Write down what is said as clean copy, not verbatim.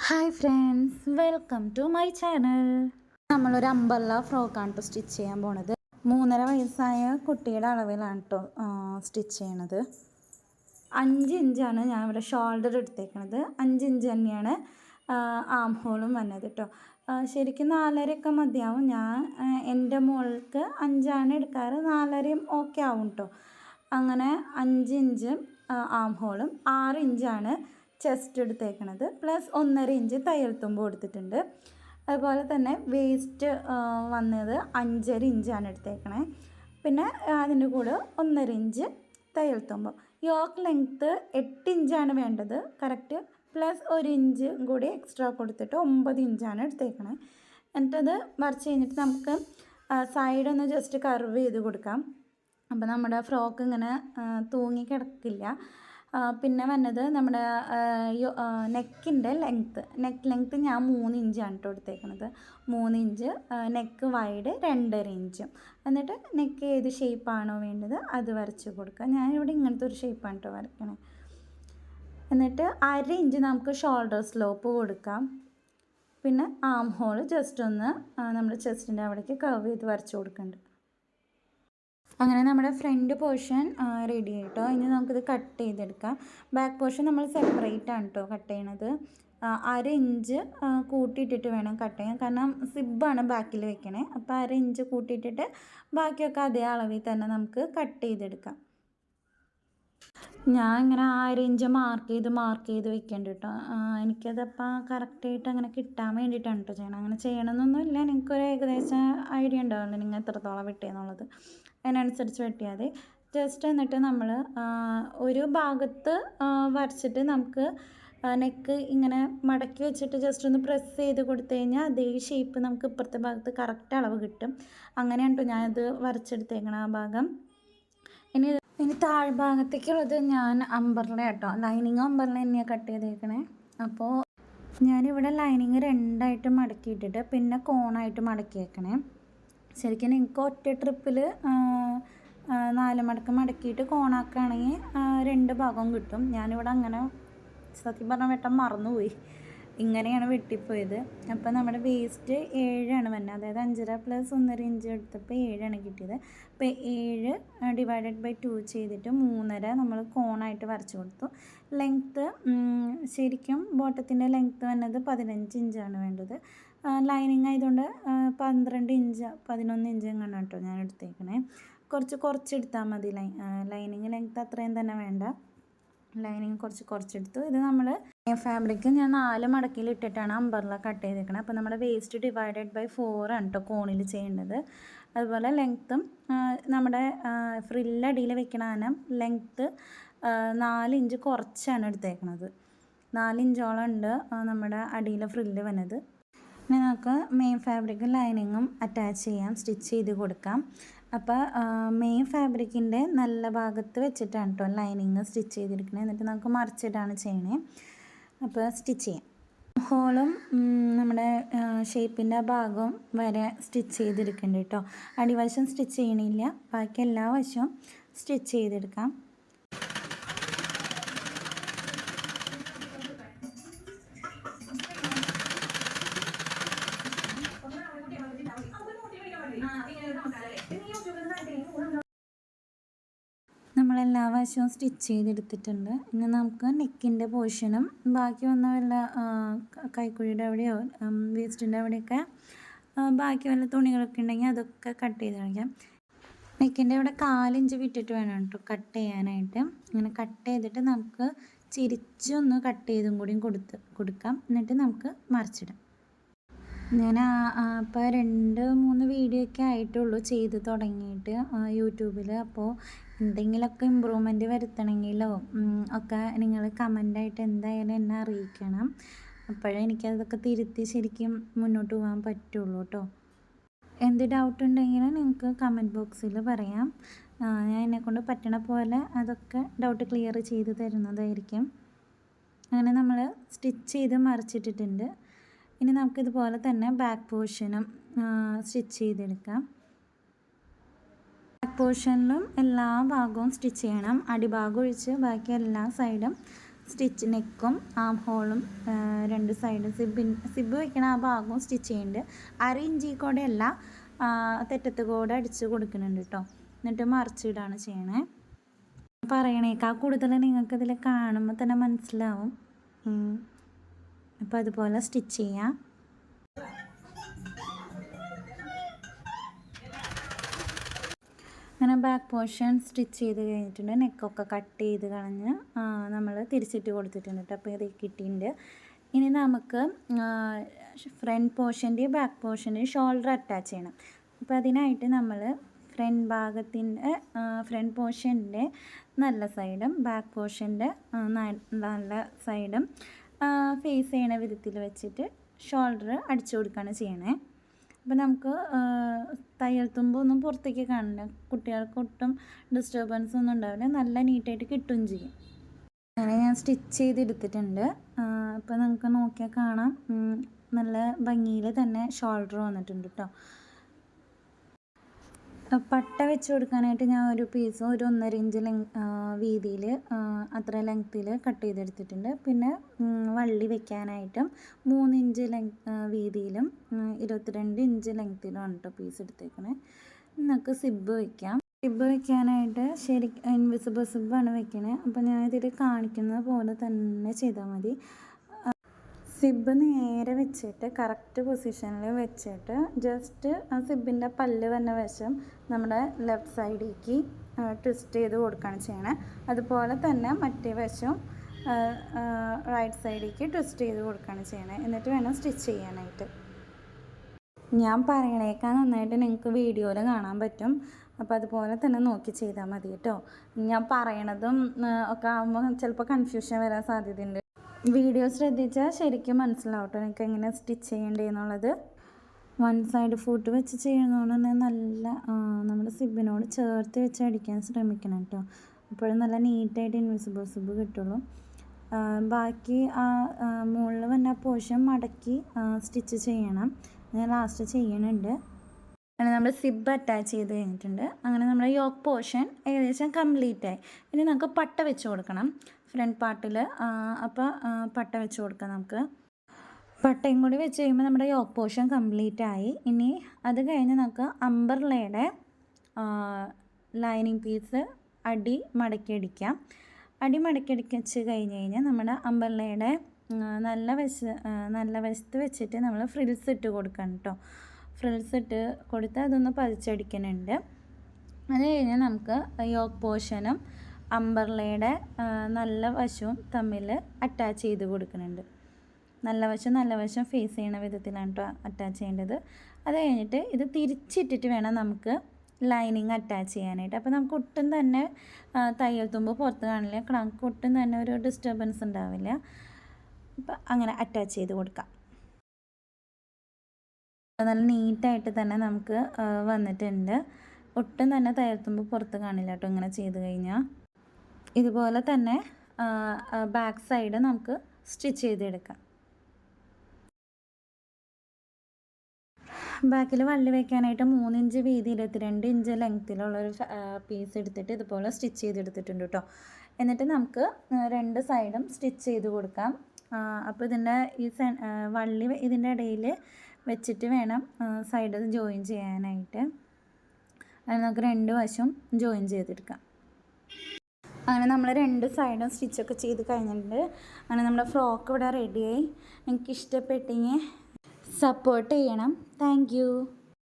Hi friends, welcome to my channel. നമ്മളൊരു umbrella ഫ്രോക്കാണ് കേട്ടോ stitch ചെയ്യാൻ പോണത്. 3.5 വയസ്സായ കുട്ടിയുടെ അളവിലാണ് കേട്ടോ സ്റ്റിച്ച് ചെയ്യണത്. 5 ഇഞ്ചാണ് ഞാൻ ഇവിടെ ഷോൾഡർ എടുത്തേക്കണത്. 5 ഇഞ്ച് തന്നെയാണ് ആം ഹോളും വന്നത് കേട്ടോ. ശരിക്കും 4.5 മതിയാവും. ഞാൻ എൻ്റെ മോൾക്ക് 5 എടുക്കാറ്, 4.5 ഓക്കെ ആവും കേട്ടോ. അങ്ങനെ 5 ഇഞ്ച് ആം ഹോളും 6 ഇഞ്ചാണ് ചെസ്റ്റ് എടുത്തേക്കണത്. പ്ലസ് 1.5 ഇഞ്ച് തയ്യൽ തുമ്പ് കൊടുത്തിട്ടുണ്ട്. അതുപോലെ തന്നെ വേസ്റ്റ് വന്നത് 5.5 ഇഞ്ചാണ് എടുത്തേക്കണേ. പിന്നെ അതിൻ്റെ കൂടെ 1.5 ഇഞ്ച് തയ്യൽ തുമ്പ്. യോക്ക് ലെങ്ത്ത് 8 ഇഞ്ചാണ് വേണ്ടത് കറക്റ്റ്. പ്ലസ് 1 ഇഞ്ച് കൂടി എക്സ്ട്രാ കൊടുത്തിട്ട് 9 ഇഞ്ചാണ് എടുത്തേക്കണേ. എന്നിട്ടത് വരച്ച് കഴിഞ്ഞിട്ട് നമുക്ക് സൈഡൊന്ന് ജസ്റ്റ് കർവ് ചെയ്ത് കൊടുക്കാം. അപ്പോൾ നമ്മുടെ ഫ്രോക്ക് ഇങ്ങനെ തൂങ്ങി കിടക്കില്ല. പിന്നെ വന്നത് നമ്മുടെ നെക്കിൻ്റെ നെക്ക് ലെങ്ത്ത് ഞാൻ 3 ഇഞ്ചാണ് കേട്ടോ എടുത്തേക്കണത്. 3 ഇഞ്ച് നെക്ക് വൈഡ് 2.5 ഇഞ്ചും. എന്നിട്ട് നെക്ക് ഏത് ഷേപ്പാണോ വേണ്ടത് അത് വരച്ച് കൊടുക്കുക. ഞാനിവിടെ ഇങ്ങനത്തെ ഒരു ഷേപ്പാണ് കേട്ടോ വരയ്ക്കണേ. എന്നിട്ട് 1/2 ഇഞ്ച് നമുക്ക് ഷോൾഡർ സ്ലോപ്പ് കൊടുക്കാം. പിന്നെ ആം ഹോൾ ജസ്റ്റ് ഒന്ന് നമ്മുടെ ചെസ്റ്റിൻ്റെ അവിടേക്ക് കർവ് ചെയ്ത് വരച്ച് കൊടുക്കുന്നുണ്ട്. അങ്ങനെ നമ്മുടെ ഫ്രണ്ട് പോർഷൻ റെഡി ആയിട്ടോ. ഇനി നമുക്കിത് കട്ട് ചെയ്തെടുക്കാം. ബാക്ക് പോർഷൻ നമ്മൾ സെപ്പറേറ്റ് ആണ് കേട്ടോ കട്ട് ചെയ്യണത്. 1/2 ഇഞ്ച് കൂട്ടിയിട്ടിട്ട് വേണം കട്ട് ചെയ്യാൻ. കാരണം സിബ്ബാണ് ബാക്കിൽ വെക്കണേ. അപ്പോൾ 1/2 ഇഞ്ച് കൂട്ടിയിട്ടിട്ട് ബാക്കിയൊക്കെ അതേ അളവിൽ തന്നെ നമുക്ക് കട്ട് ചെയ്തെടുക്കാം. ഞാൻ ഇങ്ങനെ 1/2 ഇഞ്ച് മാർക്ക് ചെയ്ത് വെക്കേണ്ട കേട്ടോ. എനിക്കതപ്പോൾ കറക്റ്റായിട്ട് അങ്ങനെ കിട്ടാൻ വേണ്ടിയിട്ടാണ് കേട്ടോ ചെയ്യണം. അങ്ങനെ ചെയ്യണമെന്നൊന്നുമില്ല. എനിക്കൊരു ഏകദേശം ഐഡിയ ഉണ്ടാവുമല്ലോ നിങ്ങൾ എത്രത്തോളം വെട്ടിയെന്നുള്ളത്. അതിനനുസരിച്ച് വെട്ടിയാൽ മതി. ജസ്റ്റ് എന്നിട്ട് നമ്മൾ ഒരു ഭാഗത്ത് വരച്ചിട്ട് നമുക്ക് നെക്ക് ഇങ്ങനെ മടക്കി വെച്ചിട്ട് ജസ്റ്റ് ഒന്ന് പ്രസ് ചെയ്ത് കൊടുത്തു കഴിഞ്ഞാൽ അതേ ഷേപ്പ് നമുക്ക് ഇപ്പുറത്തെ ഭാഗത്ത് കറക്റ്റ് അളവ് കിട്ടും. അങ്ങനെയാണ് കേട്ടോ ഞാനിത് വരച്ചെടുത്തേക്കണം ആ ഭാഗം. ഇനി താഴ്ഭാഗത്തേക്കുള്ളത് ഞാൻ അമ്പർല കേട്ടോ, ലൈനിങ് അമ്പർല തന്നെയാണ് കട്ട് ചെയ്തേക്കണേ. അപ്പോൾ ഞാനിവിടെ ലൈനിങ് 2ആയിട്ട് മടക്കിയിട്ടിട്ട് പിന്നെ കോണായിട്ട് മടക്കി വെക്കണേ. ശരിക്കും എനിക്ക് ഒറ്റ ട്രിപ്പിൽ 4 മടക്ക് മടക്കിയിട്ട് കോണാക്കുകയാണെങ്കിൽ 2 ഭാഗവും കിട്ടും. ഞാനിവിടെ അങ്ങനെ സത്യം പറഞ്ഞാൽ വെട്ടം മറന്നുപോയി. ഇങ്ങനെയാണ് വെട്ടിപ്പോയത്. അപ്പോൾ നമ്മുടെ വേസ്റ്റ് 7 വരുന്നത്. അതായത് 5.5 പ്ലസ് 1.5 ഇഞ്ച് എടുത്തപ്പോൾ 7 കിട്ടിയത്. അപ്പോൾ 7 ഡിവൈഡഡ് ബൈ 2 ചെയ്തിട്ട് 3.5 നമ്മൾ കോണായിട്ട് വരച്ച് കൊടുത്തു. ലെങ്ത്ത് ശരിക്കും ബോട്ടത്തിൻ്റെ ലെങ്ത്ത് വന്നത് 15 ഇഞ്ചാണ് വേണ്ടത്. ലൈനിങ് ആയതുകൊണ്ട് 12 ഇഞ്ച് 11 ഇഞ്ച് എങ്ങനെ കേട്ടോ ഞാൻ എടുത്തേക്കണേ. കുറച്ചെടുത്താൽ മതി. ലൈനിങ് ലെങ്ത്ത് അത്രയും തന്നെ വേണ്ട. ലൈനിങ് കുറച്ചെടുത്തു. ഇത് നമ്മൾ ഫാബ്രിക് ഞാൻ 4 മടക്കിൽ ഇട്ടിട്ടാണ് അമ്പർല കട്ട് ചെയ്തേക്കണത്. അപ്പോൾ നമ്മുടെ വേസ്റ്റ് ഡിവൈഡഡ് ബൈ 4 ആണ് കേട്ടോ കോണിൽ ചെയ്യേണ്ടത്. അതുപോലെ ലെങ്ത്തും നമ്മുടെ ഫ്രില്ലടിയിൽ വെക്കണ ലെങ്ത്ത് 4 ഇഞ്ച് കുറച്ചാണ് എടുത്തേക്കണത്. 4 ഇഞ്ചോളം ഉണ്ട് നമ്മുടെ അടിയിലെ ഫ്രില്ല് വന്നത്. ഇനി നമുക്ക് മെയിൻ ഫാബ്രിക്കും ലൈനിങ്ങും അറ്റാച്ച് ചെയ്യാം, സ്റ്റിച്ച് ചെയ്ത് കൊടുക്കാം. അപ്പോൾ മെയിൻ ഫാബ്രിക്കിൻ്റെ നല്ല ഭാഗത്ത് വെച്ചിട്ടാണ് കേട്ടോ ലൈനിങ് സ്റ്റിച്ച് ചെയ്തെടുക്കണേ. എന്നിട്ട് നമുക്ക് മറിച്ചിട്ടാണ് ചെയ്യണേ. അപ്പോൾ സ്റ്റിച്ച് ചെയ്യാം. ഹോളും നമ്മുടെ ഷേപ്പിൻ്റെ ഭാഗവും വരെ സ്റ്റിച്ച് ചെയ്തെടുക്കേണ്ട കേട്ടോ. അടിവശം സ്റ്റിച്ച് ചെയ്യണില്ല, ബാക്കി എല്ലാ വശവും സ്റ്റിച്ച് ചെയ്തെടുക്കാം. നമ്മളെല്ലാ വശവും സ്റ്റിച്ച് ചെയ്തെടുത്തിട്ടുണ്ട്. ഇനി നമുക്ക് നെക്കിൻ്റെ പോർഷനും ബാക്കി വന്ന വല്ല കൈക്കുഴിയുടെ അവിടെയോ വേസ്റ്റിൻ്റെ അവിടെയൊക്കെ ബാക്കി വല്ല തുണികളൊക്കെ ഉണ്ടെങ്കിൽ അതൊക്കെ കട്ട് ചെയ്ത് കളിക്കാം. നെക്കിൻ്റെ അവിടെ 4 ഇഞ്ച് വിട്ടിട്ട് വേണം കേട്ടോ കട്ട് ചെയ്യാനായിട്ട്. അങ്ങനെ കട്ട് ചെയ്തിട്ട് നമുക്ക് ചിരിച്ചൊന്ന് കട്ട് ചെയ്തും കൂടി കൊടുക്കാം. എന്നിട്ട് നമുക്ക് മറിച്ചിടാം. ഞാൻ ഇപ്പോൾ 2-3 വീഡിയോ ഒക്കെ ആയിട്ടുള്ളൂ ചെയ്ത് തുടങ്ങിയിട്ട് യൂട്യൂബിൽ. അപ്പോൾ എന്തെങ്കിലുമൊക്കെ ഇമ്പ്രൂവ്മെൻറ്റ് വരുത്തണമെങ്കിലോ ഒക്കെ നിങ്ങൾ കമൻ്റായിട്ട് എന്തായാലും എന്നെ അറിയിക്കണം. അപ്പോഴേ എനിക്കതൊക്കെ തിരുത്തി ശരിക്കും മുന്നോട്ട് പോകാൻ പറ്റുള്ളൂ കേട്ടോ. എന്ത് ഡൗട്ട് ഉണ്ടെങ്കിലും നിങ്ങൾക്ക് കമൻറ്റ് ബോക്സിൽ പറയാം. ഞാൻ എന്നെക്കൊണ്ട് പറ്റണ പോലെ അതൊക്കെ ഡൗട്ട് ക്ലിയർ ചെയ്ത് തരുന്നതായിരിക്കും. അങ്ങനെ നമ്മൾ സ്റ്റിച്ച് ചെയ്ത് മറിച്ചിട്ടിട്ടുണ്ട്. ഇനി നമുക്കിതുപോലെ തന്നെ ബാക്ക് പോർഷനും സ്റ്റിച്ച് ചെയ്തെടുക്കാം. ബാക്ക് പോർഷനിലും എല്ലാ ഭാഗവും സ്റ്റിച്ച് ചെയ്യണം. അടിഭാഗം ഒഴിച്ച് ബാക്കി എല്ലാ സൈഡും സ്റ്റിച്ച് നെക്കും ആം ഹോളും രണ്ട് സൈഡും സിബ് വയ്ക്കണ ആ ഭാഗവും സ്റ്റിച്ച് ചെയ്യുന്നുണ്ട്. 1/2 ഇഞ്ച് കൂടെ അല്ല, തെറ്റത്ത് കൂടെ അടിച്ച് കൊടുക്കുന്നുണ്ട് കേട്ടോ. എന്നിട്ട് മറിച്ചിടാണ് ചെയ്യണേ. പറയണേക്കാൾ കൂടുതൽ നിങ്ങൾക്കിതിൽ കാണുമ്പോൾ തന്നെ മനസ്സിലാവും. അപ്പോൾ അതുപോലെ സ്റ്റിച്ച് ചെയ്യാം. അങ്ങനെ ബാക്ക് പോർഷൻ സ്റ്റിച്ച് ചെയ്ത് കഴിഞ്ഞിട്ടുണ്ട്. നെക്കൊക്കെ കട്ട് ചെയ്ത് കളഞ്ഞ് നമ്മൾ തിരിച്ചിട്ട് കൊടുത്തിട്ടുണ്ട് കേട്ടോ. അപ്പോൾ ഇത് കിട്ടിയിട്ടുണ്ട്. ഇനി നമുക്ക് ഫ്രണ്ട് പോർഷൻ്റെയും ബാക്ക് പോർഷൻ്റെയും ഷോൾഡർ അറ്റാച്ച് ചെയ്യണം. അപ്പോൾ അതിനായിട്ട് നമ്മൾ ഫ്രണ്ട് പോർഷൻ്റെ നല്ല സൈഡും ബാക്ക് പോർഷൻ്റെ നല്ല സൈഡും ഫേസ് ചെയ്യണ വിധത്തിൽ വെച്ചിട്ട് ഷോൾഡർ അടിച്ചു കൊടുക്കുകയാണ് ചെയ്യണേ. അപ്പോൾ നമുക്ക് തയ്യൽ തുമ്പൊന്നും പുറത്തേക്ക് കാണില്ല, കുട്ടികൾക്ക് ഒട്ടും ഡിസ്റ്റർബൻസ് ഒന്നും ഉണ്ടാവില്ല, നല്ല നീറ്റായിട്ട് കിട്ടുകയും ചെയ്യും. അങ്ങനെ ഞാൻ സ്റ്റിച്ച് ചെയ്തെടുത്തിട്ടുണ്ട്. അപ്പോൾ നമുക്ക് നോക്കിയാൽ കാണാം നല്ല ഭംഗിയിൽ തന്നെ ഷോൾഡർ വന്നിട്ടുണ്ട് കേട്ടോ. പട്ട വെച്ച് കൊടുക്കാനായിട്ട് ഞാൻ ഒരു പീസ് ഒരു 1.5 ഇഞ്ച് വീതിയിൽ അത്ര ലെങ്ത്തിൽ കട്ട് ചെയ്തെടുത്തിട്ടുണ്ട്. പിന്നെ വള്ളി വെക്കാനായിട്ടും 3 ഇഞ്ച് വീതിയിലും 22 ഇഞ്ച് ലെങ്ത്തിലുമാണ് കേട്ടോ പീസ് എടുത്തേക്കണേ. നമുക്ക് സിബ് വയ്ക്കാം. സിബ് വയ്ക്കാനായിട്ട് ഇൻവിസിബിൾ സിബാണ് വെക്കണേ. അപ്പോൾ ഞാൻ ഇതിൽ കാണിക്കുന്ന പോലെ തന്നെ ചെയ്താൽ മതി. സിബ് നേരെ വെച്ചിട്ട് കറക്റ്റ് പൊസിഷനിൽ വെച്ചിട്ട് ജസ്റ്റ് ആ സിബിൻ്റെ പല്ല് വന്ന വശം നമ്മുടെ ലെഫ്റ്റ് സൈഡിലേക്ക് ട്വിസ്റ്റ് ചെയ്ത് കൊടുക്കുകയാണ് ചെയ്യണേ. അതുപോലെ തന്നെ മറ്റേ വശം റൈറ്റ് സൈഡിലേക്ക് ട്വിസ്റ്റ് ചെയ്ത് കൊടുക്കുകയാണ് ചെയ്യണേ. എന്നിട്ട് വേണം സ്റ്റിച്ച് ചെയ്യാനായിട്ട്. ഞാൻ പറയണേക്കാൾ നന്നായിട്ട് നിങ്ങൾക്ക് വീഡിയോയിൽ കാണാൻ പറ്റും. അപ്പോൾ അതുപോലെ തന്നെ നോക്കി ചെയ്താൽ മതി കേട്ടോ. ഞാൻ പറയണതും ഒക്കെ ആകുമ്പോൾ ചിലപ്പോൾ കൺഫ്യൂഷൻ വരാൻ സാധ്യതയുണ്ട്. വീഡിയോ ശ്രദ്ധിച്ചാൽ ശരിക്കും മനസ്സിലാവും കേട്ടോ എനിക്ക് എങ്ങനെ സ്റ്റിച്ച് ചെയ്യേണ്ടതെന്നുള്ളത്. 1 സൈഡ് ഫുട്ട് വെച്ച് ചെയ്യുന്നതുകൊണ്ട് തന്നെ നല്ല നമ്മുടെ സിബിനോട് ചേർത്ത് വെച്ച് അടിക്കാൻ ശ്രമിക്കണം കേട്ടോ. അപ്പോഴും നല്ല നീറ്റായിട്ട് ഇൻവിസിബിൾ സിബ് കിട്ടുള്ളൂ. ബാക്കി മുകളിൽ വന്ന പോർഷൻ മടക്കി സ്റ്റിച്ച് ചെയ്യണം. ഞാൻ ലാസ്റ്റ് ചെയ്യണുണ്ട്. അങ്ങനെ നമ്മൾ സിബ് അറ്റാച്ച് ചെയ്ത് കഴിഞ്ഞിട്ടുണ്ട്. അങ്ങനെ നമ്മുടെ യോക്ക് പോർഷൻ ഏകദേശം കംപ്ലീറ്റായി. ഇനി നമുക്ക് പട്ട വെച്ച് കൊടുക്കണം ഫ്രണ്ട് പാർട്ടിൽ. അപ്പോൾ പട്ട വെച്ച് കൊടുക്കാം നമുക്ക്. പട്ടയും കൂടി വെച്ച് കഴിയുമ്പോൾ നമ്മുടെ യോക്ക് പോർഷൻ കംപ്ലീറ്റ് ആയി. ഇനി അത് കഴിഞ്ഞ് നമുക്ക് അംബ്രല്ലയുടെ ലൈനിങ് പീസ് അടി മടക്കി അടിക്കാം. അടി മടക്കി അടിച്ച് കഴിഞ്ഞ് കഴിഞ്ഞാൽ നമ്മുടെ അംബ്രല്ലയുടെ നല്ല വശത്ത് വെച്ചിട്ട് നമ്മൾ ഫ്രിൽസ് ഇട്ട് കൊടുക്കണം കേട്ടോ. ഫ്രിൽസ് ഇട്ട് കൊടുത്ത് അതൊന്ന് പതിച്ചടിക്കുന്നുണ്ട്. അത് കഴിഞ്ഞ് നമുക്ക് യോക്ക് പോർഷനും അംബ്രല്ലയുടെ നല്ല വശവും തമ്മിൽ അറ്റാച്ച് ചെയ്ത് കൊടുക്കുന്നുണ്ട്. നല്ല വശം ഫേസ് ചെയ്യണ വിധത്തിലാണ് കേട്ടോ അറ്റാച്ച് ചെയ്യേണ്ടത്. അത് കഴിഞ്ഞിട്ട് ഇത് തിരിച്ചിട്ടിട്ട് വേണം നമുക്ക് ലൈനിങ് അറ്റാച്ച് ചെയ്യാനായിട്ട്. അപ്പോൾ നമുക്ക് ഒട്ടും തന്നെ തയ്യൽ തുമ്പ് പുറത്ത് കാണില്ല, നമുക്ക് ഒട്ടും തന്നെ ഒരു ഡിസ്റ്റർബൻസ് ഉണ്ടാവില്ല. അപ്പം അങ്ങനെ അറ്റാച്ച് ചെയ്ത് കൊടുക്കാം. നല്ല നീറ്റായിട്ട് തന്നെ നമുക്ക് വന്നിട്ടുണ്ട്. ഒട്ടും തന്നെ തയ്യൽ തുമ്പ് പുറത്ത് കാണില്ല കേട്ടോ ഇങ്ങനെ ചെയ്ത് കഴിഞ്ഞാൽ. ഇതുപോലെ തന്നെ ബാക്ക് സൈഡ് നമുക്ക് സ്റ്റിച്ച് ചെയ്തെടുക്കാം. ബാക്കിൽ വള്ളി വയ്ക്കാനായിട്ട് 3 ഇഞ്ച് വീതി 22 ഇഞ്ച് ലെങ്ത്തിലുള്ളൊരു പീസ് എടുത്തിട്ട് ഇതുപോലെ സ്റ്റിച്ച് ചെയ്തെടുത്തിട്ടുണ്ട് കേട്ടോ. എന്നിട്ട് നമുക്ക് 2 സൈഡും സ്റ്റിച്ച് ചെയ്ത് കൊടുക്കാം. അപ്പോൾ ഇതിൻ്റെ വള്ളി ഇതിൻ്റെ ഇടയിൽ വെച്ചിട്ട് വേണം സൈഡ് ജോയിൻ ചെയ്യാനായിട്ട്. അത് നമുക്ക് 2 വശവും ജോയിൻ ചെയ്തെടുക്കാം. അങ്ങനെ നമ്മൾ 2 സൈഡും സ്റ്റിച്ചൊക്കെ ചെയ്ത് കഴിഞ്ഞിട്ടുണ്ട്. അങ്ങനെ നമ്മുടെ ഫ്രോക്ക് ഇവിടെ റെഡിയായി. എനിക്ക് ഇഷ്ടപ്പെട്ടെങ്കിൽ സപ്പോർട്ട് ചെയ്യണം. Thank you.